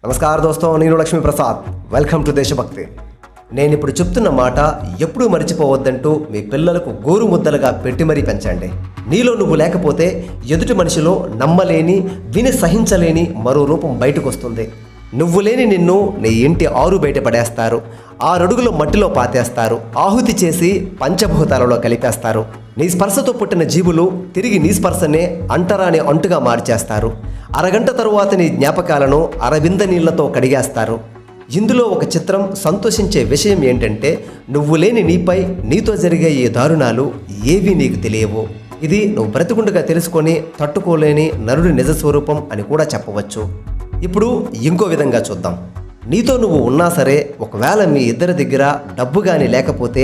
నమస్కారం దోస్తో, నేను Lakshmi Prasad. Welcome to దేశభక్తి. నేను ఇప్పుడు చెప్తున్న మాట ఎప్పుడూ మర్చిపోవద్దంటూ మీ పిల్లలకు గోరు ముద్దలుగా పెట్టి మరీ పెంచండి. నీలో నువ్వు లేకపోతే ఎదుటి మనిషిలో నమ్మలేని, విని సహించలేని మరో రూపం బయటకు వస్తుంది. నువ్వు లేని నిన్ను నీ ఇంటి ఆరు బయట పడేస్తారు, 6 అడుగుల మట్టిలో పాతేస్తారు, ఆహుతి చేసి పంచభూతాలలో కలిపేస్తారు. నీ స్పర్శతో పుట్టిన జీవులు తిరిగి నీ స్పర్శనే అంటరాని అంటుగా మార్చేస్తారు. అరగంట తరువాత నీ జ్ఞాపకాలను అరవింద నీళ్లతో కడిగేస్తారు. ఇందులో ఒక చిత్రం సంతోషించే విషయం ఏంటంటే, నువ్వు లేని నీపై నీతో జరిగే ఈ దారుణాలు ఏవీ నీకు తెలియవు. ఇది నువ్వు బ్రతికుండగా తెలుసుకొని తట్టుకోలేని నరుడి నిజస్వరూపం అని కూడా చెప్పవచ్చు. ఇప్పుడు ఇంకో విధంగా చూద్దాం. నీతో నువ్వు ఉన్నా సరే, ఒకవేళ మీ ఇద్దరి దగ్గర డబ్బు కానీ లేకపోతే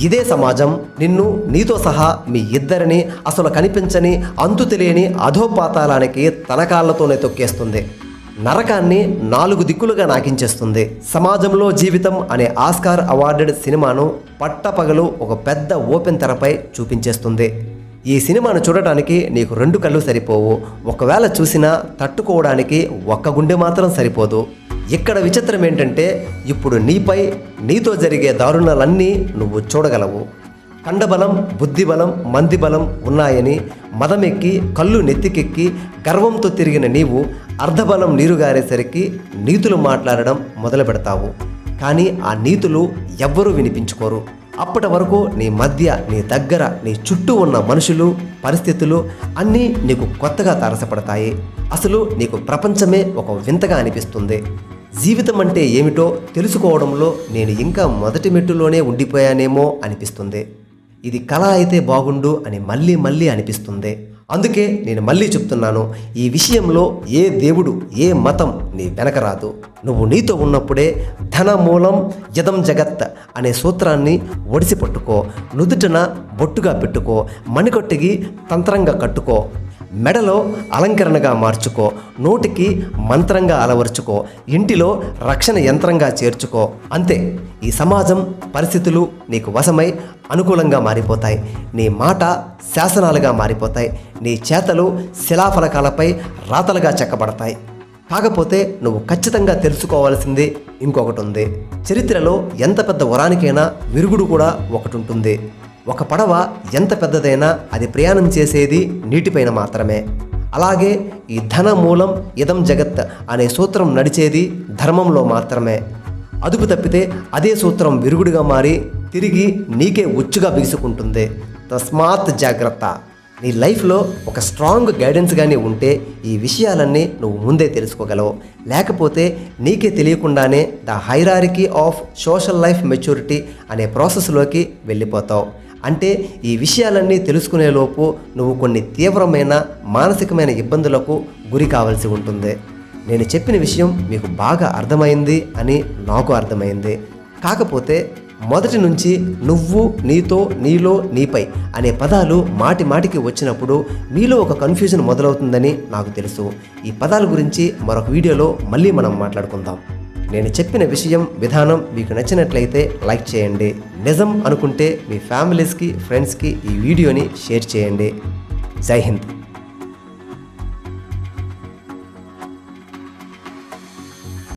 ఇదే సమాజం నిన్ను, నీతో సహా మీ ఇద్దరిని అసలు కనిపించని, అంతు తెలియని అధోపాతాళానికి తన కాళ్లతోనే తొక్కేస్తుంది. నరకాన్ని 4 దిక్కులుగా నాకించేస్తుంది. సమాజంలో జీవితం అనే ఆస్కార్ అవార్డెడ్ సినిమాను పట్టపగలు ఒక పెద్ద ఓపెన్ తెరపై చూపించేస్తుంది. ఈ సినిమాను చూడటానికి నీకు 2 కళ్ళు సరిపోవు. ఒకవేళ చూసినా తట్టుకోవడానికి ఒక్క గుండె మాత్రం సరిపోదు. ఇక్కడ విచిత్రం ఏంటంటే, ఇప్పుడు నీపై నీతో జరిగే దారుణాలన్నీ నువ్వు చూడగలవు. కండబలం, బుద్ధిబలం, మందిబలం ఉన్నాయని మదమెక్కి కళ్ళు నెత్తికెక్కి గర్వంతో తిరిగిన నీవు అర్ధబలం నీరుగారేసరికి నీతులు మాట్లాడడం మొదలు పెడతావు. కానీ ఆ నీతులు ఎవ్వరూ వినిపించుకోరు. అప్పటి వరకు నీ మధ్య, నీ దగ్గర, నీ చుట్టూ ఉన్న మనుషులు, పరిస్థితులు అన్నీ నీకు కొత్తగా తారసపడతాయి. అసలు నీకు ప్రపంచమే ఒక వింతగా అనిపిస్తుంది. జీవితం అంటే ఏమిటో తెలుసుకోవడంలో నేను ఇంకా మొదటి మెట్టులోనే ఉండిపోయానేమో అనిపిస్తుంది. ఇది కళ అయితే బాగుండు అని మళ్ళీ మళ్ళీ అనిపిస్తుంది. అందుకే నేను మళ్ళీ చెప్తున్నాను, ఈ విషయంలో ఏ దేవుడు, ఏ మతం నీ వెనక రాదు. నువ్వు నీతో ఉన్నప్పుడే ధన మూలం యదం జగత్ అనే సూత్రాన్ని ఒడిసి పట్టుకో. నుదుటన బొట్టుగా పెట్టుకో, మణికొట్టికి తంత్రంగా కట్టుకో, మెడలో అలంకరణగా మార్చుకో, నోటికి మంత్రంగా అలవర్చుకో, ఇంటిలో రక్షణ యంత్రంగా చేర్చుకో. అంతే, ఈ సమాజం, పరిస్థితులు నీకు వశమై అనుకూలంగా మారిపోతాయి. నీ మాట శాసనాలుగా మారిపోతాయి. నీ చేతలు శిలాఫలకాలపై రాతలుగా చెక్కబడతాయి. కాకపోతే నువ్వు ఖచ్చితంగా తెలుసుకోవాల్సింది ఇంకొకటి ఉంది. చరిత్రలో ఎంత పెద్ద వరానికైనా విరుగుడు కూడా ఒకటి ఉంటుంది. ఒక పడవ ఎంత పెద్దదైనా అది ప్రయాణం చేసేది నీటిపైన మాత్రమే. అలాగే ఈ ధన మూలం ఇదం జగత్ అనే సూత్రం నడిచేది ధర్మంలో మాత్రమే. అదుపు తప్పితే అదే సూత్రం విరుగుడుగా మారి తిరిగి నీకే ఉచ్చుగా బిగుసుకుంటుంది. తస్మాత్ జాగ్రత్త. నీ లైఫ్లో ఒక స్ట్రాంగ్ గైడెన్స్ కానీ ఉంటే ఈ విషయాలన్నీ నువ్వు ముందే తెలుసుకోగలవు. లేకపోతే నీకే తెలియకుండానే the hierarchy of social life maturity అనే ప్రాసెస్లోకి వెళ్ళిపోతావు. అంటే ఈ విషయాలన్నీ తెలుసుకునేలోపు నువ్వు కొన్ని తీవ్రమైన మానసికమైన ఇబ్బందులకు గురి కావాల్సి ఉంటుంది. నేను చెప్పిన విషయం మీకు బాగా అర్థమైంది అని నాకు అర్థమైంది. కాకపోతే మొదటి నుంచి నువ్వు, నీతో, నీలో, నీపై అనే పదాలు మాటి మాటికి వచ్చినప్పుడు మీలో ఒక కన్ఫ్యూజన్ మొదలవుతుందని నాకు తెలుసు. ఈ పదాల గురించి మరొక వీడియోలో మళ్ళీ మనం మాట్లాడుకుందాం. నేను చెప్పిన విషయం, విధానం మీకు నచ్చినట్లయితే లైక్ చేయండి. నిజం అనుకుంటే మీ ఫ్యామిలీస్కి, ఫ్రెండ్స్కి ఈ వీడియోని షేర్ చేయండి. జై హింద్.